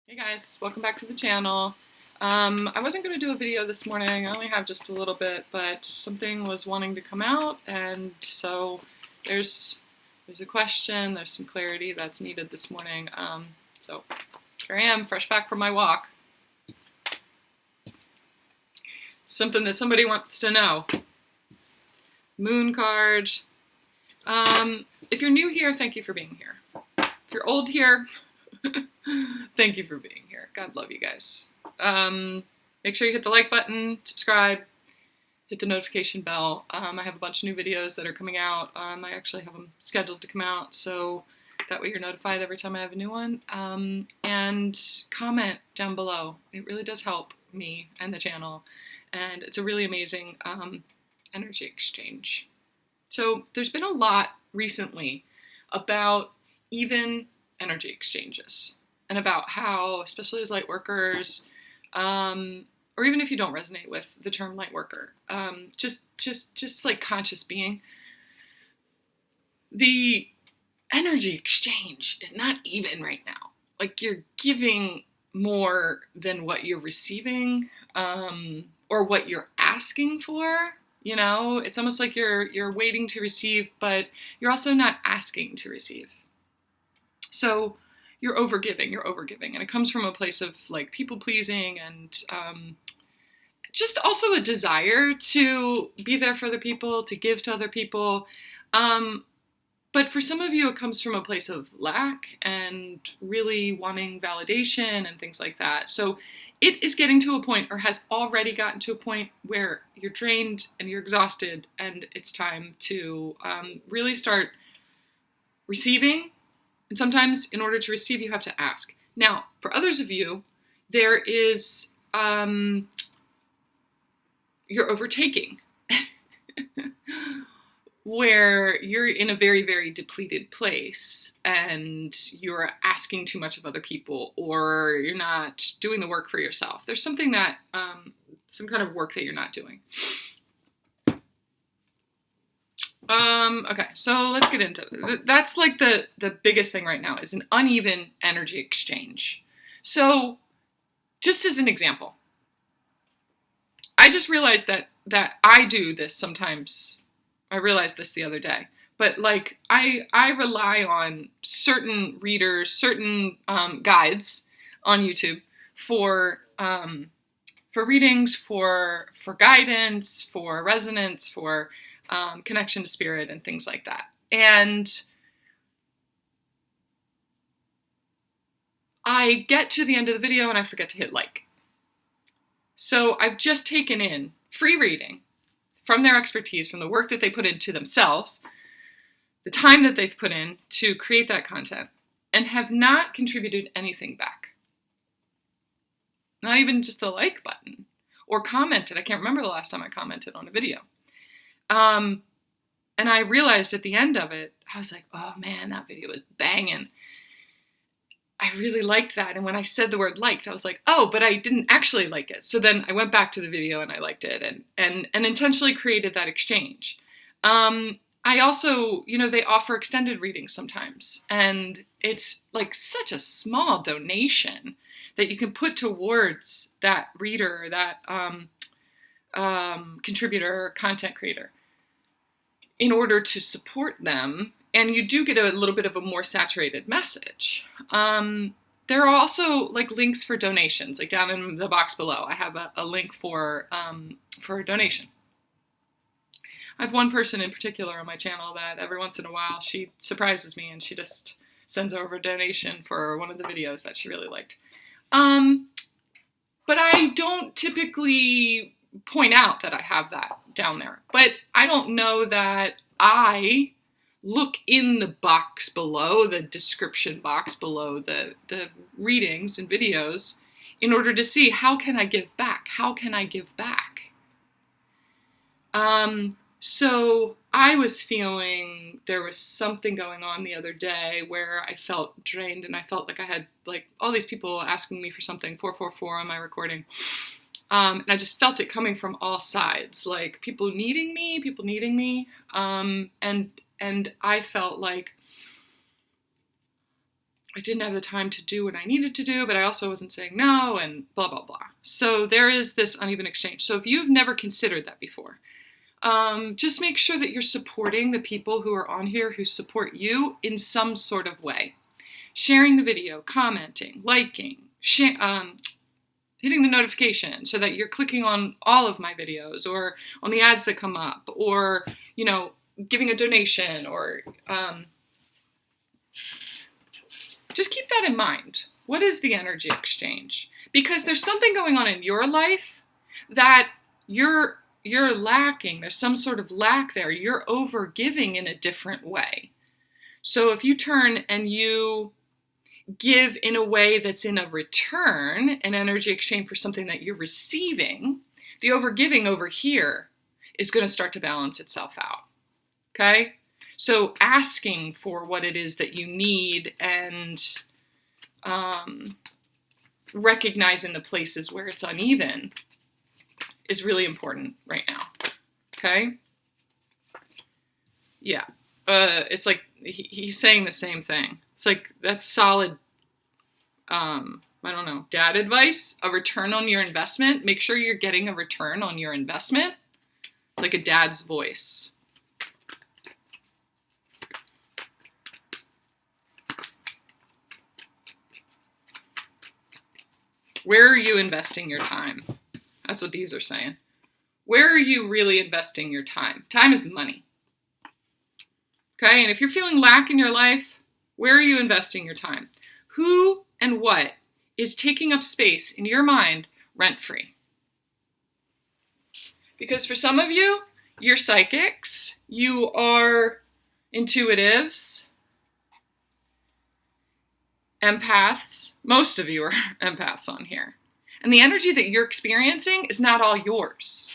Hey guys, welcome back to the channel. I wasn't going to do a video this morning, I only have just a little bit, but something was wanting to come out, and so there's a question, there's some clarity that's needed this morning. So here I am, fresh back from my walk. Something that somebody wants to know. Moon card. If you're new here, thank you for being here. If you're old here, thank you for being here. God love you guys. Make sure you hit the like button, subscribe, hit the notification bell. I have a bunch of new videos that are coming out. I actually have them scheduled to come out, so that way you're notified every time I have a new one. And comment down below. It really does help me and the channel, and it's a really amazing energy exchange. So there's been a lot recently about even energy exchanges and about how, especially as light workers, or even if you don't resonate with the term light worker, just like conscious being, the energy exchange is not even right now. Like, you're giving more than what you're receiving, or what you're asking for. You know, it's almost like you're waiting to receive, but you're also not asking to receive. So you're overgiving, and it comes from a place of like people pleasing and just also a desire to be there for other people, to give to other people. But for some of you, it comes from a place of lack and really wanting validation and things like that. So it is getting to a point, or has already gotten to a point, where you're drained and you're exhausted, and it's time to really start receiving. And sometimes in order to receive, you have to ask. Now, for others of you, there is, you're overtaking, where you're in a very, very depleted place and you're asking too much of other people, or you're not doing the work for yourself. There's something that, some kind of work that you're not doing. Okay, so let's get into it. That's like the biggest thing right now, is an uneven energy exchange. So just as an example, I just realized that I do this sometimes. I realized this the other day, but like I rely on certain readers, certain guides on YouTube for readings, for guidance, for resonance, for connection to spirit and things like that. And I get to the end of the video and I forget to hit like. So I've just taken in free reading from their expertise, from the work that they put into themselves, the time that they've put in to create that content, and have not contributed anything back. Not even just the like button, or commented. I can't remember the last time I commented on a video. And I realized at the end of it, I was like, oh man, that video was banging. I really liked that. And when I said the word liked, I was like, oh, but I didn't actually like it. So then I went back to the video and I liked it, and intentionally created that exchange. I also, they offer extended readings sometimes, and it's like such a small donation that you can put towards that reader, that contributor, content creator, in order to support them, and you do get a little bit of a more saturated message. There are also like links for donations, like down in the box below. I have a link for a donation. I have one person in particular on my channel that every once in a while she surprises me, and she just sends over a donation for one of the videos that she really liked. But I don't typically point out that I have that down there. But I don't know that I look in the box below, the description box below the readings and videos, in order to see, how can I give back? How can I give back? So I was feeling there was something going on the other day where I felt drained, and I felt like I had like all these people asking me for something, 444 on my recording. And I just felt it coming from all sides, like people needing me. And I felt like I didn't have the time to do what I needed to do, but I also wasn't saying no, and blah, blah, blah. So there is this uneven exchange. So if you've never considered that before, just make sure that you're supporting the people who are on here who support you in some sort of way. Sharing the video, commenting, liking, hitting the notification so that you're clicking on all of my videos or on the ads that come up, or, giving a donation, or just keep that in mind. What is the energy exchange? Because there's something going on in your life that you're lacking. There's some sort of lack there. You're over giving in a different way. So if you turn and you give in a way that's in a return, an energy exchange for something that you're receiving, the over giving over here is going to start to balance itself out. Okay? So asking for what it is that you need and recognizing the places where it's uneven is really important right now. Okay? Yeah. It's like he's saying the same thing. It's like, that's solid, dad advice. A return on your investment. Make sure you're getting a return on your investment. Like a dad's voice. Where are you investing your time? That's what these are saying. Where are you really investing your time? Time is money. Okay, and if you're feeling lack in your life, where are you investing your time? Who and what is taking up space in your mind rent-free? Because for some of you, you're psychics, you are intuitives, empaths. Most of you are empaths on here. And the energy that you're experiencing is not all yours.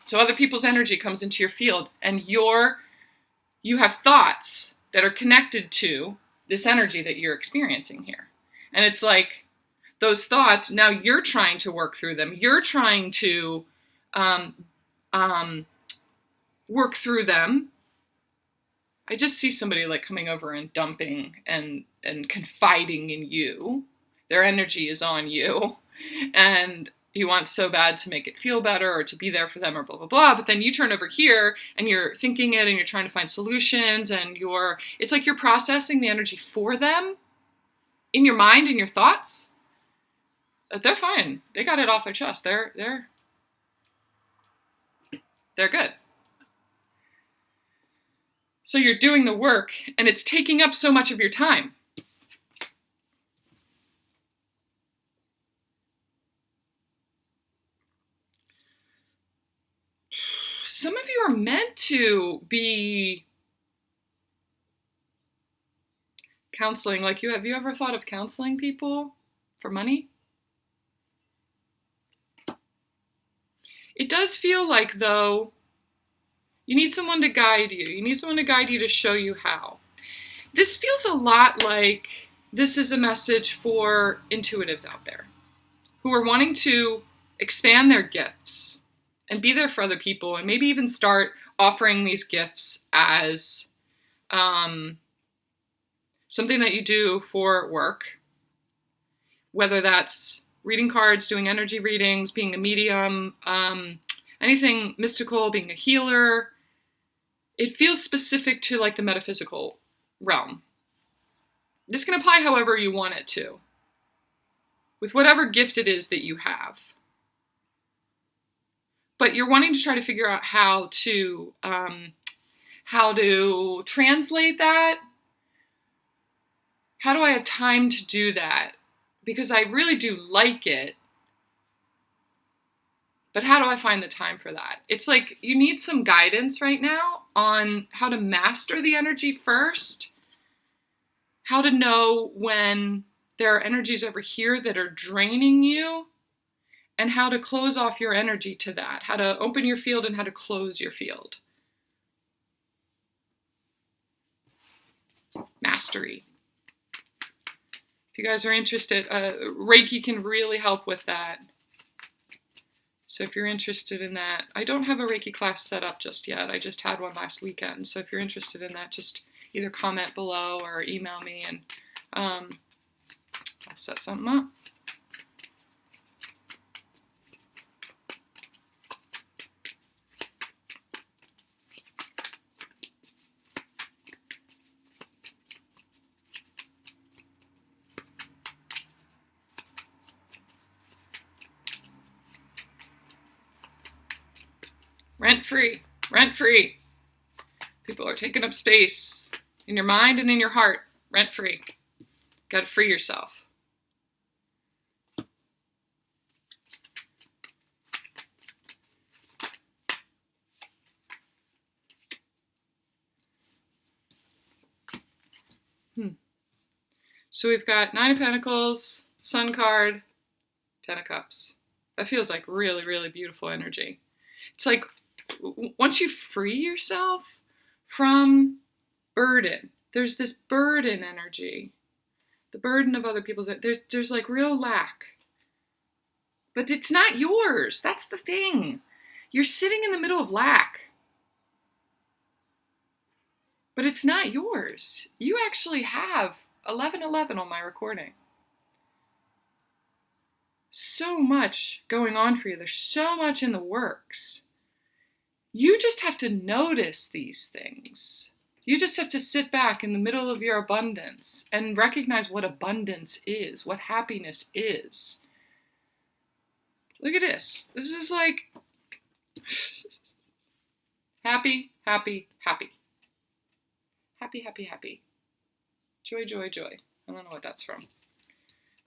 So other people's energy comes into your field, and you have thoughts that are connected to this energy that you're experiencing here. And it's like those thoughts, now you're trying to work through them. You're trying to work through them. I just see somebody like coming over and dumping and confiding in you. Their energy is on you. And you want so bad to make it feel better or to be there for them or blah, blah, blah. But then you turn over here and you're thinking it and you're trying to find solutions, and it's like you're processing the energy for them in your mind and your thoughts. They're fine. They got it off their chest. They're good. So you're doing the work and it's taking up so much of your time. Some of you are meant to be counseling. Like, have you ever thought of counseling people for money? It does feel like, though, you need someone to guide you. You need someone to guide you to show you how. This feels a lot like this is a message for intuitives out there who are wanting to expand their gifts and be there for other people, and maybe even start offering these gifts as something that you do for work, whether that's reading cards, doing energy readings, being a medium, anything mystical, being a healer. It feels specific to like the metaphysical realm. This can apply however you want it to, with whatever gift it is that you have. But you're wanting to try to figure out how to translate that. How do I have time to do that? Because I really do like it. But how do I find the time for that? It's like you need some guidance right now on how to master the energy first. How to know when there are energies over here that are draining you. And how to close off your energy to that. How to open your field and how to close your field. Mastery. If you guys are interested, Reiki can really help with that. So if you're interested in that, I don't have a Reiki class set up just yet. I just had one last weekend. So if you're interested in that, just either comment below or email me and I'll set something up. Rent free, rent free. People are taking up space in your mind and in your heart, rent free. Got to free yourself. So we've got Nine of Pentacles, Sun card, Ten of Cups. That feels like really, really beautiful energy. It's like once you free yourself from burden, there's this burden energy. The burden of other people's, there's like real lack. But it's not yours. That's the thing. You're sitting in the middle of lack. But it's not yours. You actually have 1111 on my recording. So much going on for you. There's so much in the works. You just have to notice these things. You just have to sit back in the middle of your abundance and recognize what abundance is, what happiness is. Look at this. This is like happy, happy, happy. Happy, happy, happy. Joy, joy, joy. I don't know what that's from.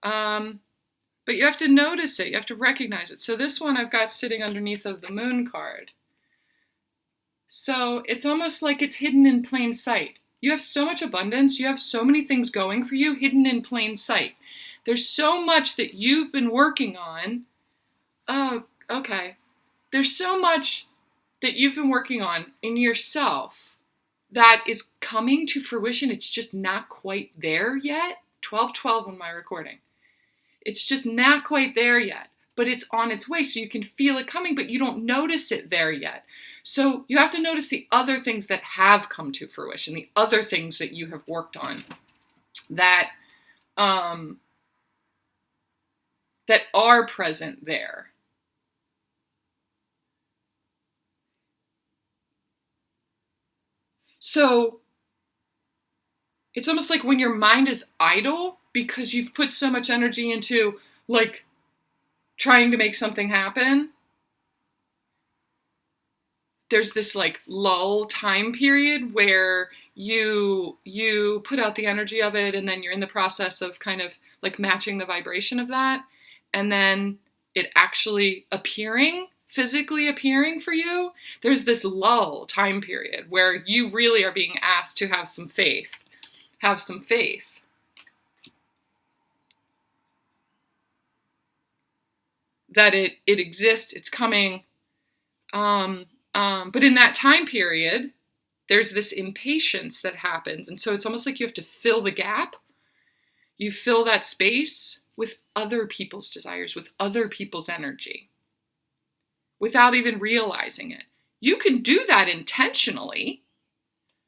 But you have to notice it. You have to recognize it. So this one I've got sitting underneath of the Moon card. So it's almost like it's hidden in plain sight. You have so much abundance. You have so many things going for you hidden in plain sight. There's so much that you've been working on. Oh, okay. There's so much that you've been working on in yourself that is coming to fruition. It's just not quite there yet. 1212 on my recording. It's just not quite there yet, but it's on its way. So you can feel it coming, but you don't notice it there yet. So you have to notice the other things that have come to fruition, the other things that you have worked on that, that are present there. So it's almost like when your mind is idle because you've put so much energy into like trying to make something happen. There's this like lull time period where you put out the energy of it and then you're in the process of kind of like matching the vibration of that. And then it actually physically appearing for you. There's this lull time period where you really are being asked to have some faith. Have some faith. That it exists, it's coming. But in that time period, there's this impatience that happens. And so it's almost like you have to fill the gap. You fill that space with other people's desires, with other people's energy, without even realizing it. You can do that intentionally.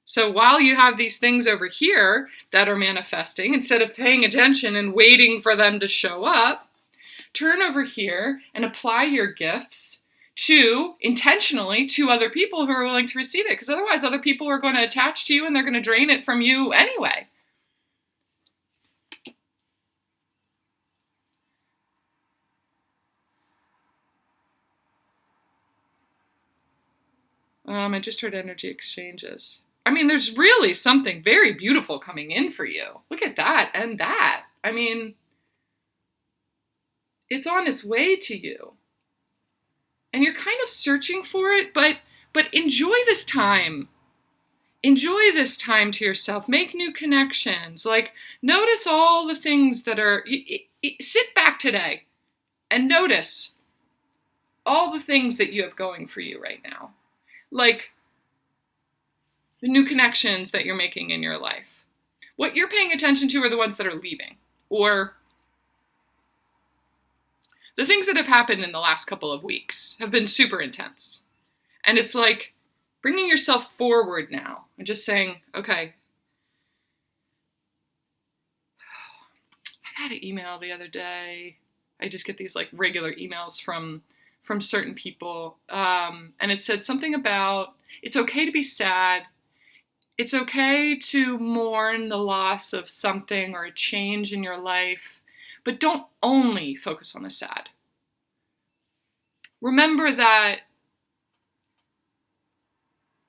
So while you have these things over here that are manifesting, instead of paying attention and waiting for them to show up, turn over here and apply your gifts intentionally to other people who are willing to receive it. Because otherwise other people are going to attach to you and they're going to drain it from you anyway. I just heard energy exchanges. I mean, there's really something very beautiful coming in for you. Look at that and that. I mean, it's on its way to you. And you're kind of searching for it, but enjoy this time. Enjoy this time to yourself. Make new connections. Like, notice all the things that are... sit back today and notice all the things that you have going for you right now. Like, the new connections that you're making in your life. What you're paying attention to are the ones that are leaving. Or the things that have happened in the last couple of weeks have been super intense. And it's like bringing yourself forward now and just saying, okay, had an email the other day. I just get these like regular emails from certain people. And it said something about it's okay to be sad. It's okay to mourn the loss of something or a change in your life, but don't only focus on the sad. Remember that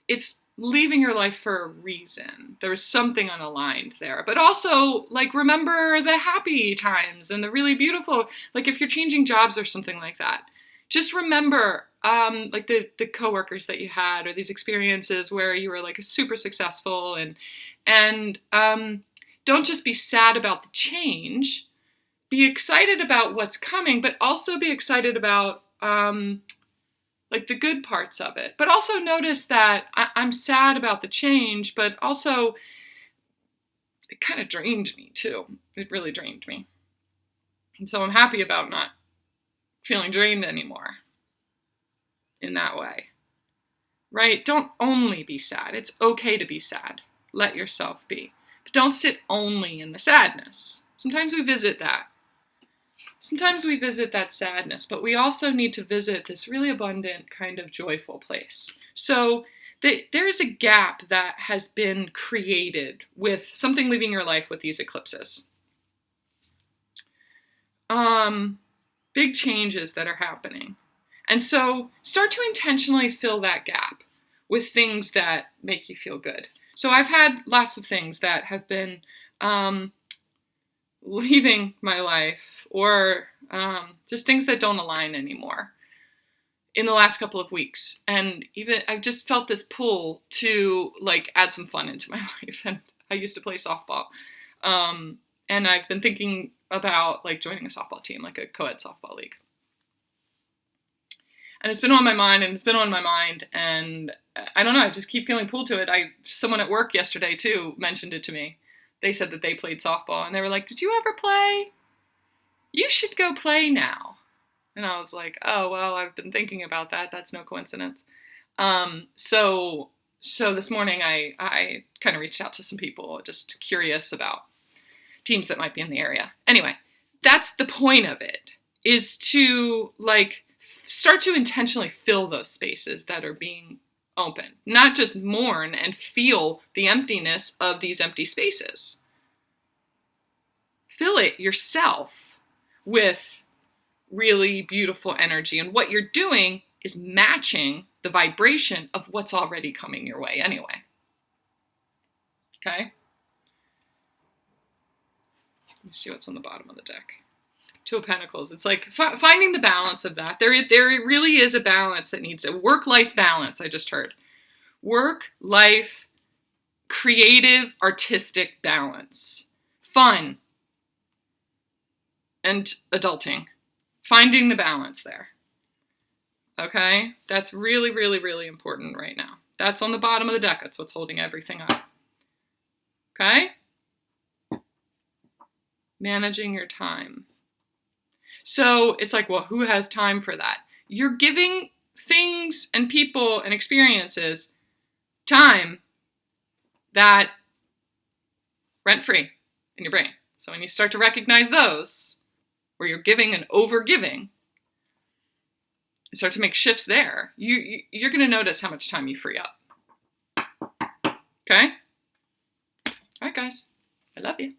it's leaving your life for a reason. There's something unaligned there. But also, like, remember the happy times and the really beautiful, like if you're changing jobs or something like that. Just remember, like the coworkers that you had or these experiences where you were like super successful and don't just be sad about the change. Be excited about what's coming, but also be excited about like the good parts of it. But also notice that I'm sad about the change, but also it kind of drained me too. It really drained me. And so I'm happy about not feeling drained anymore in that way. Right? Don't only be sad. It's okay to be sad. Let yourself be. But don't sit only in the sadness. Sometimes we visit that. Sometimes we visit that sadness, but we also need to visit this really abundant kind of joyful place. So there is a gap that has been created with something leaving your life with these eclipses. Big changes that are happening. And so start to intentionally fill that gap with things that make you feel good. So I've had lots of things that have been leaving my life or just things that don't align anymore in the last couple of weeks. And even I've just felt this pull to like add some fun into my life. And I used to play softball. And I've been thinking about like joining a softball team, like a co-ed softball league. And it's been on my mind and I don't know, I just keep feeling pulled to it. Someone at work yesterday too mentioned it to me. They said that they played softball and they were like, "Did you ever play? You should go play now." And I was like, "Oh, well, I've been thinking about that. That's no coincidence." So this morning I kind of reached out to some people just curious about teams that might be in the area. Anyway, that's the point of it, is to like start to intentionally fill those spaces that are being open, not just mourn and feel the emptiness of these empty spaces. Fill it yourself with really beautiful energy, and what you're doing is matching the vibration of what's already coming your way anyway. Okay? Let me see what's on the bottom of the deck. Two of Pentacles. It's like finding the balance of that. There really is a balance that needs a work-life balance, I just heard. Work-life, creative, artistic balance. Fun. And adulting. Finding the balance there. Okay? That's really, really, really important right now. That's on the bottom of the deck. That's what's holding everything up. Okay? Managing your time. So it's like, well, who has time for that? You're giving things and people and experiences time that rent-free in your brain. So when you start to recognize those, where you're giving and over-giving, you start to make shifts there, you're going to notice how much time you free up. Okay? All right, guys. I love you.